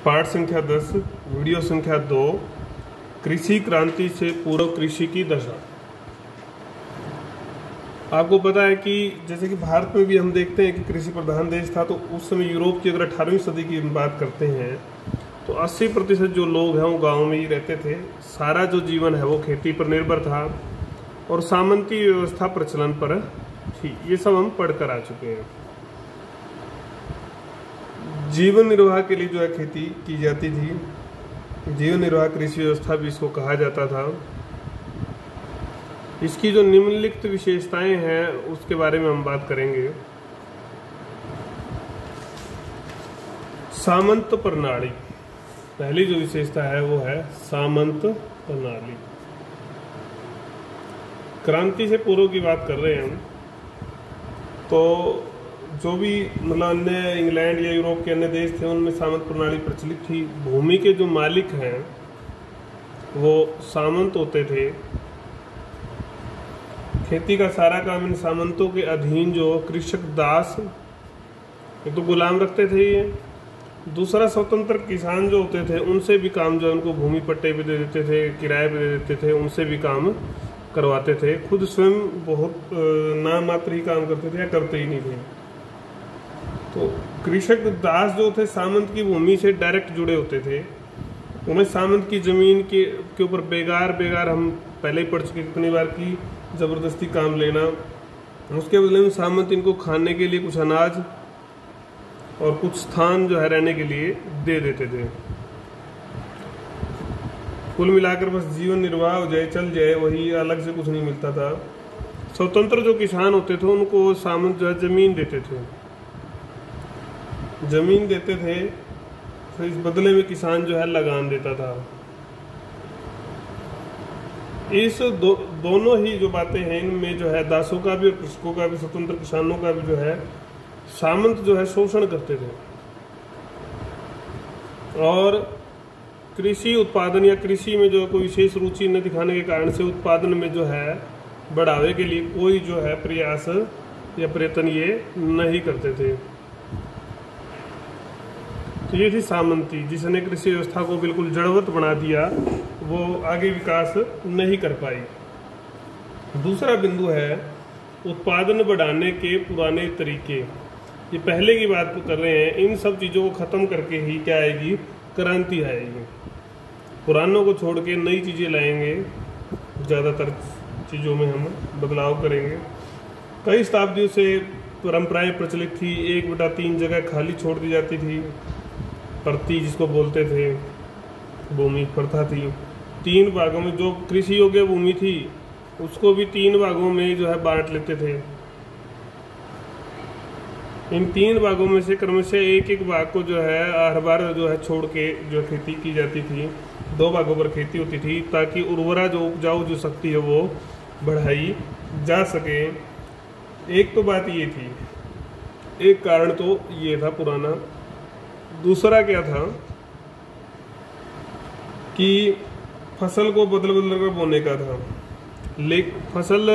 पाठ संख्या 10, वीडियो संख्या 2, कृषि क्रांति से पूर्व कृषि की दशा। आपको पता है कि जैसे कि भारत में भी हम देखते हैं कि कृषि प्रधान देश था, तो उस समय यूरोप की अगर 18वीं सदी की बात करते हैं तो 80% जो लोग हैं वो गाँव में ही रहते थे। सारा जो जीवन है वो खेती पर निर्भर था और सामंती व्यवस्था प्रचलन पर थी। ये सब हम पढ़कर आ चुके हैं। जीवन निर्वाह के लिए जो है खेती की जाती थी। जीवन निर्वाह कृषि व्यवस्था भी इसको कहा जाता था। इसकी जो निम्नलिखित विशेषताएं हैं उसके बारे में हम बात करेंगे। सामंत प्रणाली, पहली जो विशेषता है वो है सामंत प्रणाली। क्रांति से पूर्व की बात कर रहे हैं हम, तो जो भी मतलब अन्य इंग्लैंड या यूरोप के अन्य देश थे उनमें सामंत प्रणाली प्रचलित थी। भूमि के जो मालिक हैं वो सामंत होते थे। खेती का सारा काम इन सामंतों के अधीन जो कृषक दास, एक तो गुलाम रखते थे ये, दूसरा स्वतंत्र किसान जो होते थे उनसे भी काम जो है उनको भूमि पट्टे पे दे देते थे, किराए पे दे देते थे, उनसे भी काम करवाते थे। खुद स्वयं बहुत नाम मात्र ही काम करते थे या करते ही नहीं थे। तो कृषक दास जो थे सामंत की भूमि से डायरेक्ट जुड़े होते थे। उन्हें सामंत की जमीन के ऊपर बेगार हम पहले ही पढ़ चुके कितनी बार की जबरदस्ती काम लेना। उसके बदले में सामंत इनको खाने के लिए कुछ अनाज और कुछ स्थान जो है रहने के लिए दे देते थे। कुल मिलाकर बस जीवन निर्वाह हो जाए, चल जाए, वही, अलग से कुछ नहीं मिलता था। स्वतंत्र जो किसान होते थे उनको सामंत जो है जमीन देते थे, तो इस बदले में किसान जो है लगान देता था। इस दोनों ही जो बातें हैं इनमें जो है दासों का भी और कृषकों का भी, स्वतंत्र किसानों का भी जो है सामंत जो है शोषण करते थे। और कृषि उत्पादन या कृषि में जो कोई विशेष रुचि न दिखाने के कारण से उत्पादन में जो है बढ़ावे के लिए कोई जो है प्रयास या प्रयत्न ये नहीं करते थे। तो ये थी सामंती, जिसने कृषि व्यवस्था को बिल्कुल जड़वत बना दिया, वो आगे विकास नहीं कर पाई। दूसरा बिंदु है उत्पादन बढ़ाने के पुराने तरीके। ये पहले की बात कर रहे हैं, इन सब चीज़ों को ख़त्म करके ही क्या आएगी, क्रांति आएगी। पुरानों को छोड़ के नई चीज़ें लाएंगे, ज़्यादातर चीज़ों में हम बदलाव करेंगे। कई शताब्दियों से परंपराएं प्रचलित थी। 1/3 जगह खाली छोड़ दी जाती थी, प्रति जिसको बोलते थे, भूमि प्रथा थी। 3 भागों में जो कृषि योग्य भूमि थी उसको भी 3 भागों में जो है बांट लेते थे। इन 3 भागों में से क्रमशः एक भाग को जो है हर बार जो है छोड़ के जो खेती की जाती थी। 2 भागों पर खेती होती थी ताकि उर्वरा जो उपजाऊ जो शक्ति है वो बढ़ाई जा सके। एक तो बात ये थी, एक कारण तो ये था पुराना। दूसरा क्या था कि फसल को बदल कर बोने का था। लेकिन फसल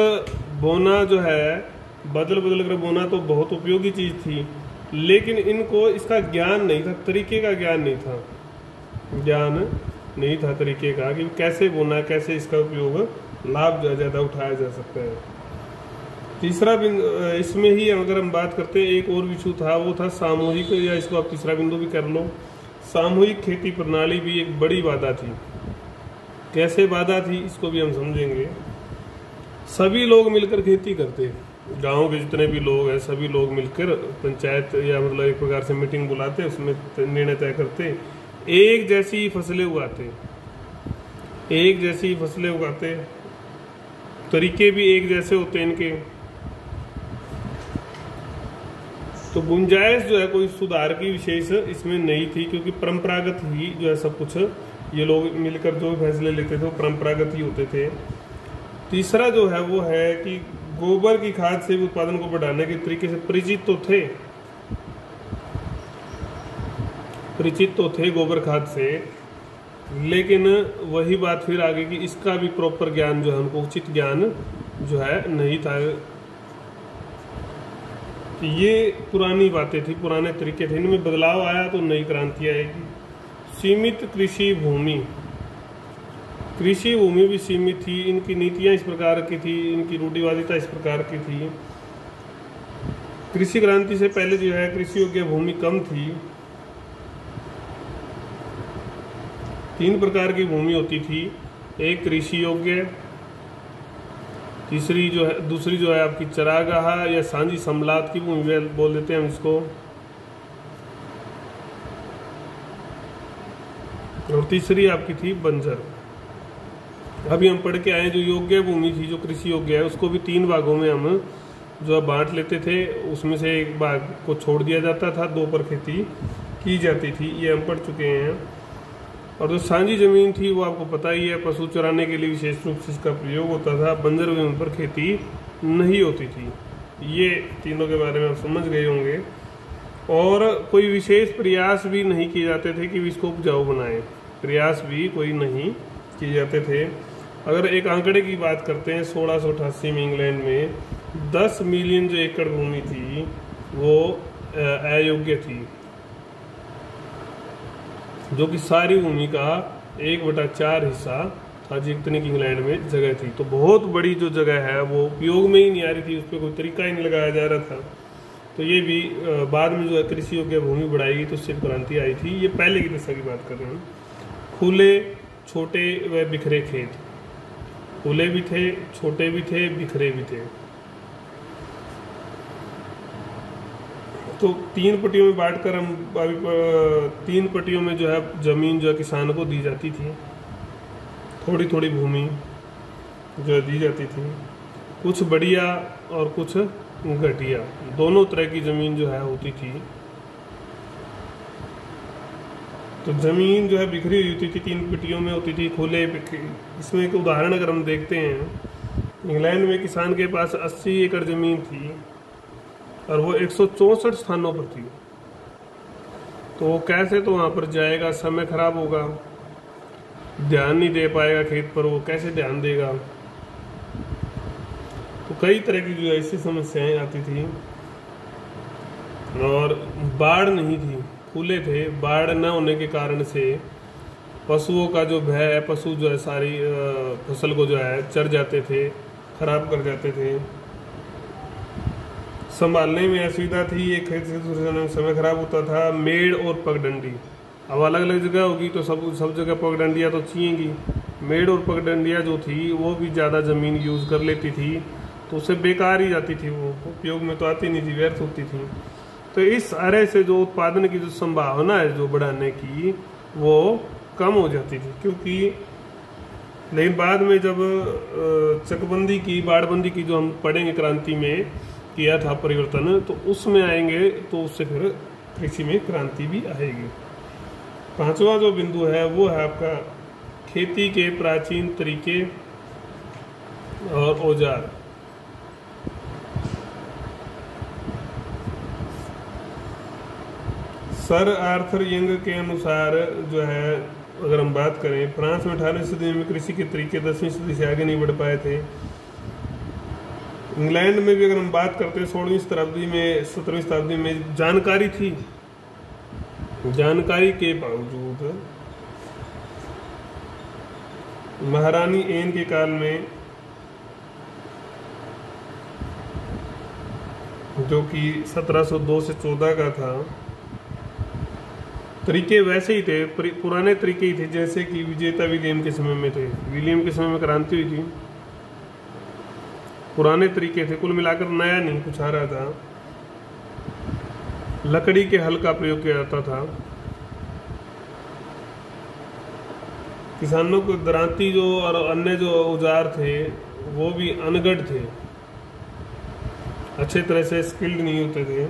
बोना जो है बदल कर बोना तो बहुत उपयोगी चीज़ थी, लेकिन इनको इसका ज्ञान नहीं था, तरीके का ज्ञान नहीं था तरीके का कि कैसे बोना, कैसे इसका उपयोग लाभ ज़्यादा उठाया जा सकता है। तीसरा बिंदु इसमें ही अगर हम बात करते हैं, एक और विषय था, वो था सामूहिक, या इसको आप तीसरा बिंदु भी कर लो। सामूहिक खेती प्रणाली भी एक बड़ी बाधा थी। कैसे बाधा थी इसको भी हम समझेंगे। सभी लोग मिलकर खेती करते, गांव के जितने भी लोग हैं सभी लोग मिलकर पंचायत या मतलब एक प्रकार से मीटिंग बुलाते, उसमें निर्णय तय करते, एक जैसी फसलें उगाते, तरीके भी एक जैसे होते इनके। तो गुंजाइश जो है कोई सुधार की विशेष इसमें नहीं थी, क्योंकि परंपरागत ही जो है सब कुछ ये लोग मिलकर जो फैसले लेते थे वो परंपरागत ही होते थे। तीसरा जो है वो है कि गोबर की खाद से भी उत्पादन को बढ़ाने के तरीके से परिचित तो थे गोबर खाद से, लेकिन वही बात फिर आगे कि इसका भी प्रॉपर ज्ञान जो है उनको उचित ज्ञान जो है नहीं था। ये पुरानी बातें थी, पुराने तरीके थे, इनमें बदलाव आया तो नई क्रांति आएगी। सीमित कृषि भूमि, कृषि भूमि भी सीमित थी, इनकी नीतियां इस प्रकार की थी, इनकी रूढ़िवादिता इस प्रकार की थी। कृषि क्रांति से पहले जो है कृषि योग्य भूमि कम थी। 3 प्रकार की भूमि होती थी, एक कृषि योग्य, दूसरी जो है आपकी चरागाह या सांझी समलात की भूमि बोल देते हैं हम इसको, और तीसरी आपकी थी बंजर। अभी हम पढ़ के आए जो योग्य भूमि थी, जो कृषि योग्य है, उसको भी 3 भागों में हम जो बांट लेते थे। उसमें से एक भाग को छोड़ दिया जाता था, 2 पर खेती की जाती थी, ये हम पढ़ चुके हैं। और जो सांझी जमीन थी वो आपको पता ही है, पशु चराने के लिए विशेष रूप से इसका प्रयोग होता था। बंजर भूमि पर खेती नहीं होती थी। ये तीनों के बारे में आप समझ गए होंगे। और कोई विशेष प्रयास भी नहीं किए जाते थे कि इसको उपजाऊ बनाएं, प्रयास भी कोई नहीं किए जाते थे। अगर एक आंकड़े की बात करते हैं, 1688 में इंग्लैंड में 10 मिलियन जो एकड़ भूमि थी वो अयोग्य थी, जो कि सारी भूमि का 1/4 हिस्सा था, जितने की इंग्लैंड में जगह थी। तो बहुत बड़ी जो जगह है वो उपयोग में ही नहीं आ रही थी, उस पर कोई तरीका ही नहीं लगाया जा रहा था। तो ये भी बाद में जो है कृषि योग्य भूमि बढ़ाई तो उससे क्रांति आई थी। ये पहले की दशा की बात कर रहे हैं। खुले, छोटे व बिखरे खेत, खुले भी थे, छोटे भी थे, बिखरे भी थे। तो 3 पट्टियों में बांटकर हम अभी 3 पट्टियों में जो है जमीन जो है किसान को दी जाती थी, थोड़ी थोड़ी भूमि जो है दी जाती थी, कुछ बढ़िया और कुछ घटिया, दोनों तरह की जमीन जो है होती थी। तो जमीन जो है बिखरी हुई होती थी, 3 पट्टियों में होती थी, खुले। इसमें एक उदाहरण अगर हम देखते हैं, इंग्लैंड में किसान के पास 80 एकड़ जमीन थी और वो 164 स्थानों पर थी। तो वो कैसे तो वहाँ पर जाएगा, समय खराब होगा, ध्यान नहीं दे पाएगा खेत पर, वो कैसे ध्यान देगा। तो कई तरह की जो ऐसी समस्याएं आती थी। और बाढ़ नहीं थी, खुले थे, बाढ़ न होने के कारण से पशुओं का जो भय है, पशु जो है सारी फसल को जो है चर जाते थे, खराब कर जाते थे। संभालने में असुविधा थी, एक खेत से दूसरे में समय खराब होता था। मेड़ और पगडंडी, अब अलग अलग जगह होगी तो सब जगह पगडंडियाँ तो चाहिएगी। मेड़ और पगडंडियाँ जो थी वो भी ज़्यादा ज़मीन यूज़ कर लेती थी, तो उससे बेकार ही जाती थी, वो उपयोग में तो आती नहीं थी, व्यर्थ होती थी। तो इस तरह से जो उत्पादन की जो संभावना है जो बढ़ाने की, वो कम हो जाती थी। क्योंकि लेकिन बाद में जब चकबंदी की, बाड़बंदी की जो हम पढ़ेंगे क्रांति में किया था परिवर्तन, तो उसमें आएंगे तो उससे फिर कृषि में क्रांति भी आएगी। 5वां जो बिंदु है वो है आपका खेती के प्राचीन तरीके और औजार। सर आर्थर यंग के अनुसार जो है, अगर हम बात करें, फ्रांस में 18वीं सदी में कृषि के तरीके 10वीं सदी से आगे नहीं बढ़ पाए थे। इंग्लैंड में भी अगर हम बात करते हैं 16वीं शताब्दी में, 17वीं शताब्दी में जानकारी थी, जानकारी के बावजूद महारानी एन के काल में, जो कि 1702 से 14 का था, तरीके वैसे ही थे, पुराने तरीके ही थे जैसे कि विजेता विलियम के समय में थे। विलियम के समय में क्रांति हुई थी, पुराने तरीके थे, कुल मिलाकर नया नहीं कुछ आ रहा था। लकड़ी के हल का प्रयोग किया जाता था। किसानों को दरांती जो और अन्य जो औजार थे वो भी अनगढ़ थे, अच्छे तरह से स्किल्ड नहीं होते थे।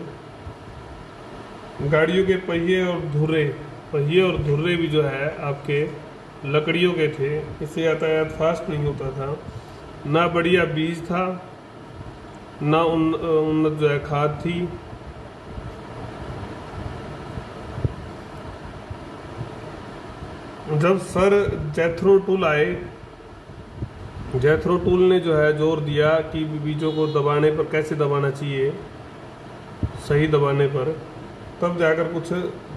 गाड़ियों के पहिए और धुर्रे भी जो है आपके लकड़ियों के थे, इससे यातायात फास्ट नहीं होता था। ना बढ़िया बीज था, ना उन्नत जो है खाद थी। जब सर जैथरो टूल आए, जैथरो टूल ने जो है जोर दिया कि बीजों को दबाने पर कैसे दबाना चाहिए, सही दबाने पर, तब जाकर कुछ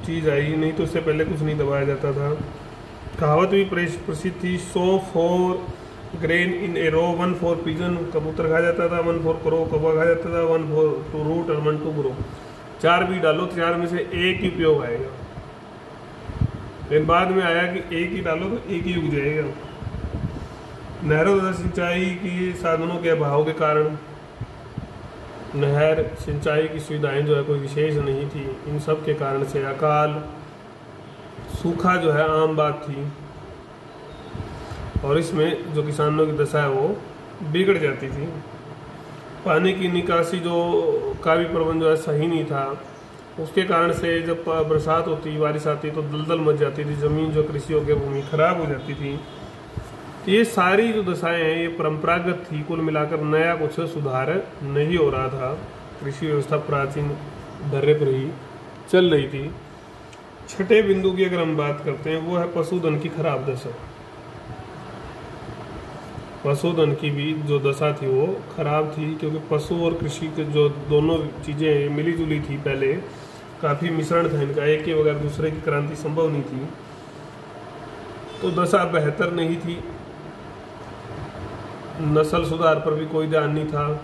चीज़ आई, नहीं तो इससे पहले कुछ नहीं दबाया जाता था। कहावत भी प्रसिद्ध थी, 100 for grain in a row, 1 for pigeon, कबूतर खा जाता था, 1 फॉर क्रो, कौवा खा जाता था, 1 फॉर टू रूट और 1 टू ग्रो। 4 बीज डालो, 4 में से एक ही उपयोग आएगा। लेकिन बाद में आया कि एक ही डालो तो एक ही उग जाएगा। नहरों तथा सिंचाई की साधनों के अभाव के कारण नहर सिंचाई की सुविधाएं जो है कोई विशेष नहीं थी। इन सब के कारण से अकाल सूखा जो है आम बात थी, और इसमें जो किसानों की दशा है वो बिगड़ जाती थी। पानी की निकासी जो का भी प्रबंध जो है सही नहीं था, उसके कारण से जब बरसात होती, बारिश आती तो दलदल मच जाती थी, ज़मीन जो कृषि योग्य भूमि खराब हो जाती थी। तो ये सारी जो दशाएं हैं ये परंपरागत थी। कुल मिलाकर नया कुछ सुधार नहीं हो रहा था, कृषि व्यवस्था प्राचीन ढर्रे पर ही चल रही थी। छठे बिंदु की अगर हम बात करते हैं, वो है पशुधन की खराब दशा। पशुधन की भी जो दशा थी वो खराब थी, क्योंकि पशु और कृषि के जो दोनों चीज़ें मिली जुली थी, पहले काफ़ी मिश्रण था इनका, एक के बगैर दूसरे की क्रांति संभव नहीं थी। तो दशा बेहतर नहीं थी। नस्ल सुधार पर भी कोई ध्यान नहीं था।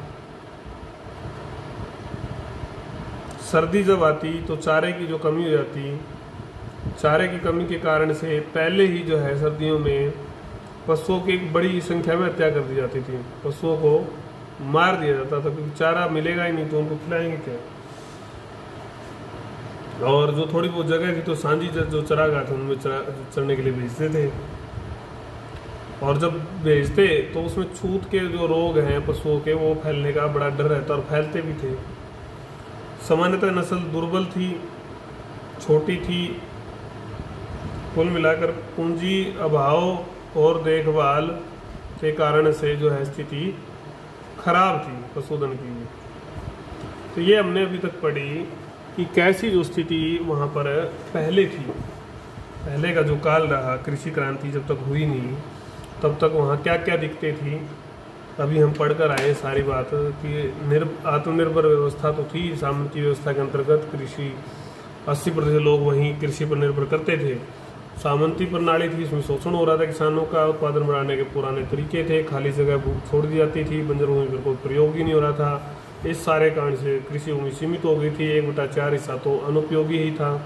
सर्दी जब आती तो चारे की जो कमी हो जाती, चारे की कमी के कारण से पहले ही जो है सर्दियों में पशुओं की एक बड़ी संख्या में हत्या कर दी जाती थी। पशुओं को मार दिया जाता था, क्योंकि चारा मिलेगा ही नहीं तो उनको खिलाएंगे क्या। और जो थोड़ी बहुत जगह थी तो सांझी जो चरागाह थे उनमें चरने के लिए भेजते थे, और जब भेजते तो उसमें छूत के जो रोग हैं पशुओं के वो फैलने का बड़ा डर रहता, और फैलते भी थे। सामान्यतः नस्ल दुर्बल थी, छोटी थी। कुल मिलाकर पूंजी अभाव और देखभाल के कारण से जो है स्थिति खराब थी पशुधन की। तो ये हमने अभी तक पढ़ी कि कैसी जो स्थिति वहाँ पर पहले थी, पहले का जो काल रहा, कृषि क्रांति जब तक हुई नहीं तब तक वहाँ क्या क्या दिक्कतें थी। अभी हम पढ़कर आए सारी बात कि आत्मनिर्भर व्यवस्था तो थी। सामंती व्यवस्था के अंतर्गत कृषि 80% लोग वहीं कृषि पर निर्भर करते थे। सामंती प्रणाली थी, इसमें शोषण हो रहा था किसानों का। उत्पादन बढ़ाने के पुराने तरीके थे, खाली जगह छोड़ दी जाती थी, बंजर भूमि पर कोई प्रयोग ही नहीं हो रहा था। इस सारे कारण से कृषि भूमि सीमित हो गई थी। 1/4 हिस्सा तो अनुपयोगी ही था।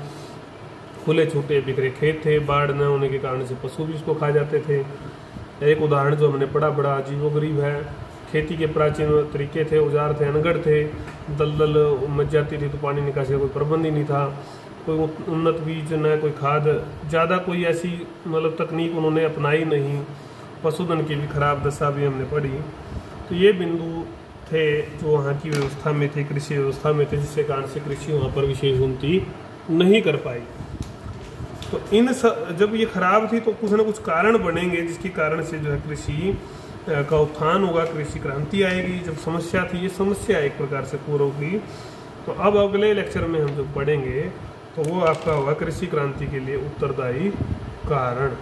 खुले छूटे बिखरे खेत थे, बाढ़ न होने के कारण से पशु भी इसको खा जाते थे। एक उदाहरण जो हमने पढ़ा बड़ा अजीबोगरीब है। खेती के प्राचीन तरीके थे, औजार थे, अनगढ़ थे, दलदल मच जाती थी तो पानी निकासी का कोई प्रबंध ही नहीं था। कोई उन्नत बीज न कोई खाद, ज़्यादा कोई ऐसी मतलब तकनीक उन्होंने अपनाई नहीं। पशुधन की भी खराब दशा भी हमने पढ़ी। तो ये बिंदु थे जो वहाँ की व्यवस्था में थे, कृषि व्यवस्था में थे, जिसके कारण से कृषि वहाँ पर विशेष उन्नति नहीं कर पाई। तो जब ये खराब थी तो कुछ ना कुछ कारण बनेंगे जिसके कारण से जो है कृषि का उत्थान होगा, कृषि क्रांति आएगी। जब समस्या थी, ये समस्या एक प्रकार से पूर्ण होगी। तो अब अगले लेक्चर में हम जब पढ़ेंगे तो वो आपका होगा कृषि क्रांति के लिए उत्तरदायी कारण।